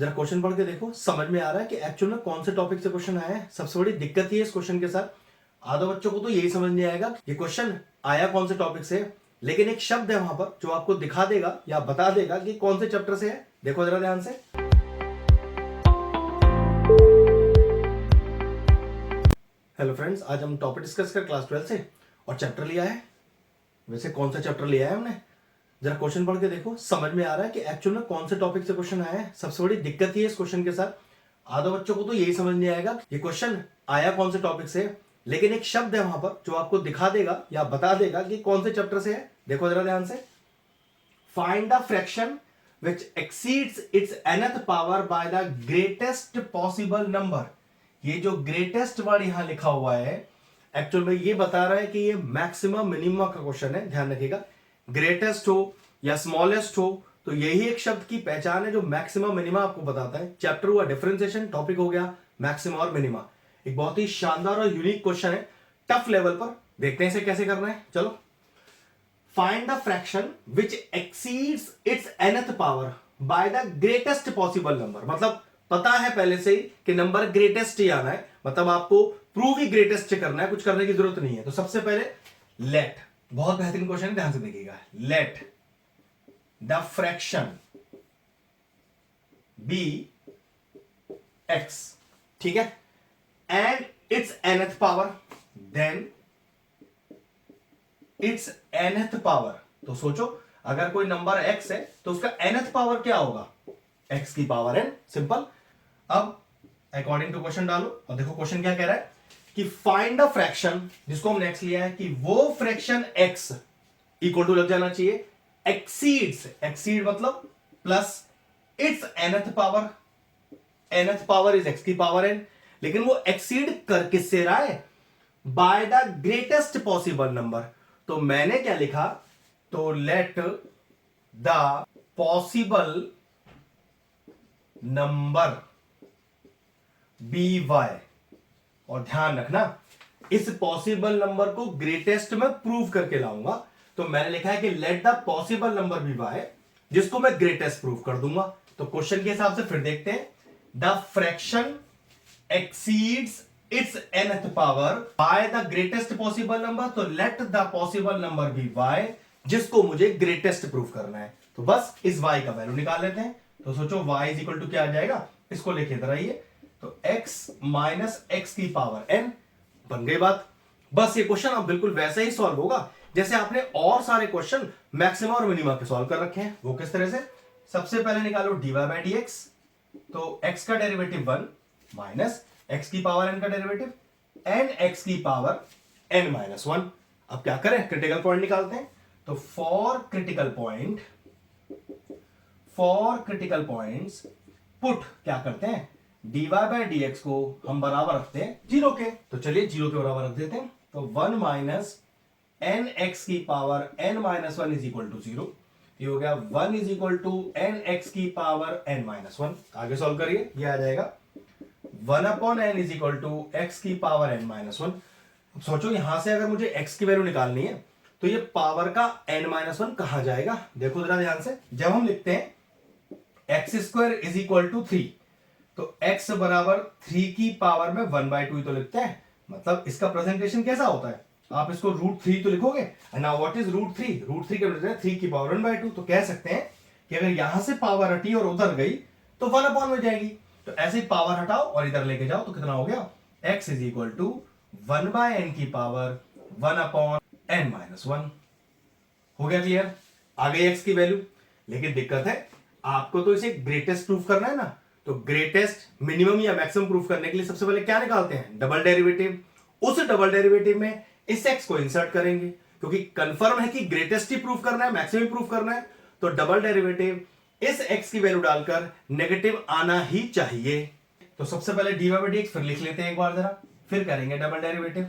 जरा क्वेश्चन पढ़ के देखो, समझ में आ रहा है कि एक्चुअल में कौन से टॉपिक से क्वेश्चन आया है। सबसे बड़ी दिक्कत ये इस क्वेश्चन के साथ, आधे बच्चों को तो यही समझ नहीं आएगा ये क्वेश्चन आया कौन से टॉपिक से, लेकिन एक शब्द है वहां पर जो आपको दिखा देगा या बता देगा कि कौन से चैप्टर से है। देखो जरा ध्यान से। हेलो फ्रेंड्स, आज हम टॉपिक डिस्कस कर क्लास 12 से और चैप्टर लिया है। वैसे कौन सा चैप्टर लिया है हमने, जरा क्वेश्चन पढ़ के देखो, समझ में आ रहा है कि एक्चुअल में कौन से टॉपिक से क्वेश्चन आया है। सबसे बड़ी दिक्कत ये इस क्वेश्चन के साथ, आधे बच्चों को तो यही समझ नहीं आएगा ये क्वेश्चन आया कौन से टॉपिक से, लेकिन एक शब्द है वहां पर जो आपको दिखा देगा या बता देगा कि कौन से चैप्टर से है। देखो जरा ध्यान से। Find the fraction which exceeds its nth power by the greatest possible number। ये जो ग्रेटेस्ट वर्ड यहां लिखा हुआ है, एक्चुअल में ये बता रहा है कि ये मैक्सिमम मिनिमम का क्वेश्चन है। ध्यान रखिएगा, ग्रेटेस्ट हो या स्मॉलेस्ट हो तो यही एक शब्द की पहचान है जो मैक्सिमम मिनिमा आपको बताता है। चैप्टर हुआ डिफरेंशिएशन, टॉपिक हो गया मैक्सिमा और मिनिमा। एक बहुत ही शानदार और यूनिक क्वेश्चन है, टफ लेवल पर। देखते हैं इसे कैसे करना है। चलो, find the fraction which exceeds its nth power by the greatest possible number. मतलब पता है पहले से ही कि नंबर ग्रेटेस्ट ही आना है, मतलब आपको प्रूव ही ग्रेटेस्ट करना है, कुछ करने की जरूरत नहीं है। तो सबसे पहले लेट, बहुत बेहतरीन क्वेश्चन है, ध्यान से देखिएगा। Let the fraction be x, ठीक है, and its nth power, then its nth power. तो सोचो, अगर कोई नंबर x है तो उसका nth पावर क्या होगा, x की पावर n। सिंपल। अब अकॉर्डिंग टू क्वेश्चन डालो और देखो क्वेश्चन क्या कह रहा है कि फाइंड द फ्रैक्शन, जिसको हमने x लिया है, कि वो फ्रैक्शन x इक्वल टू लग जाना चाहिए एक्सीड्स, एक्सीड मतलब plus its nth power, nth power is x की पावर n, लेकिन वो एक्सीड कर किससे रहा है, by the greatest possible number. तो मैंने क्या लिखा, तो let the possible number be y. और ध्यान रखना, इस पॉसिबल नंबर को ग्रेटेस्ट में प्रूव करके लाऊंगा। तो मैंने लिखा है कि let the possible number be y, जिसको मैं ग्रेटेस्ट प्रूव कर दूंगा। तो क्वेश्चन के हिसाब से फिर देखते हैं। The fraction exceeds its nth power by the greatest possible number, तो let the possible number be y, जिसको मुझे ग्रेटेस्ट प्रूफ करना है। तो बस इस y का वैल्यू निकाल लेते हैं। तो सोचो y इज इक्वल टू क्या आ जाएगा, इसको लेके इधर आइए, तो x माइनस एक्स की पावर n, बन गई बात। बस ये क्वेश्चन अब बिल्कुल वैसे ही सॉल्व होगा जैसे आपने और सारे क्वेश्चन मैक्सिमा और मिनिमा के सॉल्व कर रखे हैं। वो किस तरह से, सबसे पहले निकालो dy बाई dx, तो x का डेरिवेटिव 1 माइनस x की पावर n का डेरिवेटिव n x की पावर n माइनस 1। अब क्या करें, क्रिटिकल पॉइंट निकालते हैं। तो फॉर क्रिटिकल पॉइंट्स पुट क्या करते हैं, dy बाई dx को हम बराबर रखते हैं 0 के। तो चलिए 0 के बराबर रख देते हैं। तो 1 माइनस एन एक्स की power n minus 1 is equal to 0। ये हो गया 1 is equal to n x की पावर n माइनस 1। आगे सॉल्व करिए, ये आ जाएगा 1 upon n is equal to x की पावर n माइनस 1। सोचो, यहां से अगर मुझे x की वैल्यू निकालनी है तो ये पावर का n माइनस 1 कहां जाएगा। देखो जरा ध्यान से, जब हम लिखते हैं x square is equal to 3, तो x बराबर 3 की पावर में 1/2 तो लिखते हैं। मतलब इसका प्रेजेंटेशन कैसा होता है, आप इसको √3 तो लिखोगे। नाउ व्हाट इज √3, √3 का मतलब 3 की पावर 1/2। तो कह सकते हैं कि अगर यहां से पावर हटी और उधर गई तो 1 अपॉन में जाएगी। तो ऐसे ही पावर हटाओ और इधर लेके जाओ, तो कितना हो गया, x is equal to 1 by n की पावर 1 अपॉन n माइनस 1। हो गया क्लियर, आ गई x की वैल्यू। लेकिन दिक्कत है, आपको तो इसे ग्रेटेस्ट प्रूफ करना है ना। तो ग्रेटेस्ट, मिनिमम या मैक्सिमम प्रूफ करने के लिए सबसे पहले क्या निकालते हैं, डबल डेरिवेटिव। उस डबल डेरिवेटिव में इस x को इंसर्ट करेंगे, क्योंकि कंफर्म है कि ग्रेटेस्ट ही प्रूफ करना है, मैक्सिमम प्रूफ करना है। तो डबल डेरिवेटिव इस x की वैल्यू डालकर नेगेटिव आना ही चाहिए। तो सबसे पहले dy बाई dx फिर लिख लेते हैं एक बार जरा, फिर करेंगे डबल डेरिवेटिव।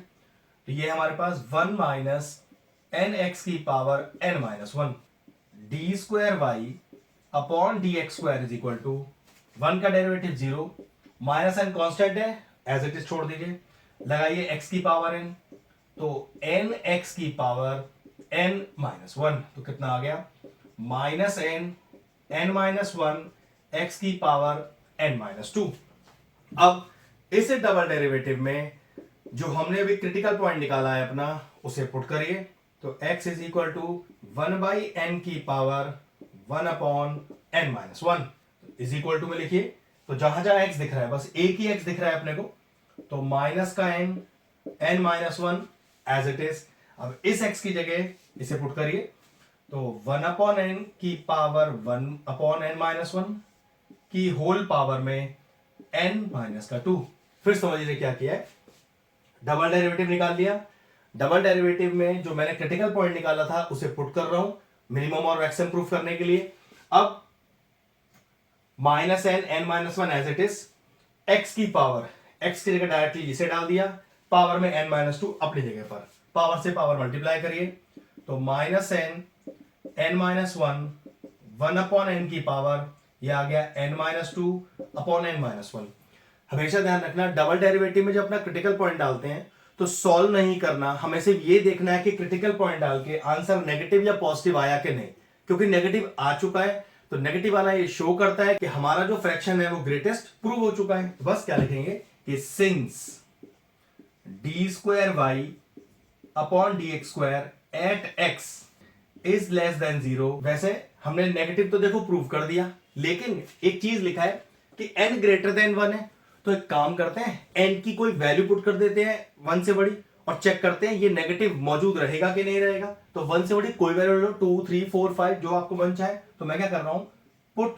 तो ये हमारे पास 1 माइनस एन एक्स की power n minus 1 d square y upon d x square is equal to 1 का डेरिवेटिव 0, माइनस n कॉन्स्टेंट है, एज इट इज छोड़ दीजिए, लगाइए x की पावर n, तो n x की पावर n माइनस 1, तो कितना आ गया, minus n n minus 1 x की पावर n-2। अब इस डबल डेरिवेटिव में जो हमने अभी क्रिटिकल पॉइंट निकाला है अपना, उसे पुट करिए। तो x is equal to 1/n की power 1/n-1 is equal to में लिखिए। तो जहां जहां x दिख रहा है बस एक ही x दिख रहा है अपने को, तो माइनस का n, n-1 as it is. अब इस x की जगह इसे पुट करिए। तो 1/n की पावर 1/n-1 की होल पावर में n-2। फिर समझ लीजिए क्या किया है, डबल डेरिवेटिव निकाल लिया। डबल डेरिवेटिव में जो मैंने क्रिटिकल पॉइंट निकाला था उसे पुट कर रहा हूं मिनिमम और मैक्सिमम प्रूफ करने के लिए। अब -n-1 as it is, x की पावर, x की जगह डायरेक्टली इसे डाल दिया, पावर में n-2 अपनी जगह पर, पावर से पावर मल्टीप्लाई करिए। तो -n-1 1/n की पावर, यह आ गया n-2/n-1। हमेशा ध्यान रखना, डबल डेरिवेटिव में जब अपना क्रिटिकल पॉइंट डालते हैं तो सॉल्व नहीं करना, हमें सिर्फ ये देखना है कि क्रिटिकल पॉइंट डाल के आंसर नेगेटिव या पॉजिटिव आया कि नहीं। क्योंकि नेगेटिव आ चुका है तो नेगेटिव वाला ये शो करता है कि हमारा जो फ्रैक्शन है वो ग्रेटेस्ट प्रूव हो चुका है। तो बस क्या लिखेंगे कि since d2y upon dx² at x is less than 0। वैसे हमने नेगेटिव तो देखो प्रूव कर दिया, लेकिन एक चीज लिखा है कि n ग्रेटर देन 1 है। तो एक काम करते हैं, n की कोई वैल्यू पुट कर देते हैं 1 से बड़ी और चेक करते हैं ये नेगेटिव मौजूद रहेगा कि नहीं रहेगा। तो 1 से बड़ी कोई वैल्यू लो, 2, 3, 4, 5 जो आपको मन चाहे। तो मैं क्या कर रहा हूं, put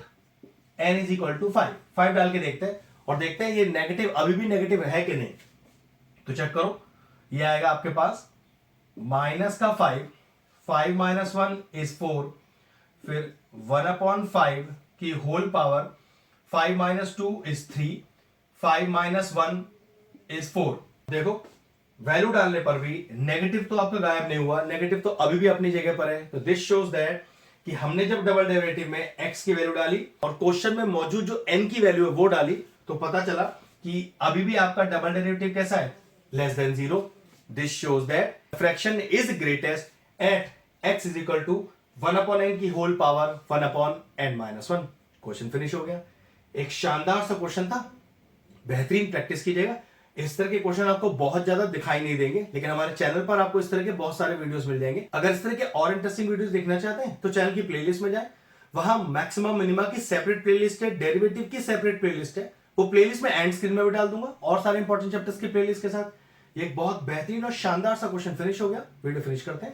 n is equal to 5 डाल के देखते हैं और देखते हैं ये नेगेटिव अभी भी नेगेटिव है कि नहीं। तो चेक करो, ये आएगा आपके पास माइनस का 5 माइनस 1 इज 4, फिर 1/5 की whole power 5 minus 2 is 3, 5 minus 1 is 4। देखो वैल्यू डालने पर भी नेगेटिव तो आपका गायब नहीं हुआ, नेगेटिव तो अभी भी अपनी जगह पर है। तो दिस शोज दैट कि हमने जब डबल डेरिवेटिव में x की वैल्यू डाली और क्वेश्चन में मौजूद जो n की वैल्यू है वो डाली, तो पता चला कि अभी भी आपका डबल डेरिवेटिव कैसा है, less than 0। This shows that fraction is greatest at x is equal to 1/n की whole power 1/n-1। Question finish हो गया। एक शानदार सा क्वेश्चन था, बेहतरीन प्रैक्टिस कीजिएगा। इस तरह के क्वेश्चन आपको बहुत ज्यादा दिखाई नहीं देंगे, लेकिन हमारे चैनल पर आपको इस तरह के बहुत सारे वीडियोस मिल जाएंगे। अगर इस तरह के और इंटरेस्टिंग वीडियोस देखना चाहते हैं तो चैनल की प्लेलिस्ट में जाएं, वहां मैक्सिमम मिनिमा की सेपरेट प्लेलिस्ट है, डेरिवेटिव की सेपरेट प्लेलिस्ट है। वो प्लेलिस्ट में एंड स्क्रीन में भी डाल दूंगा और सारे इंपॉर्टेंट चैप्टर्स की प्लेलिस्ट के साथ। ये एक बहुत बेहतरीन और शानदार सा क्वेश्चन फिनिश हो गया। वीडियो फिनिश करते हैं।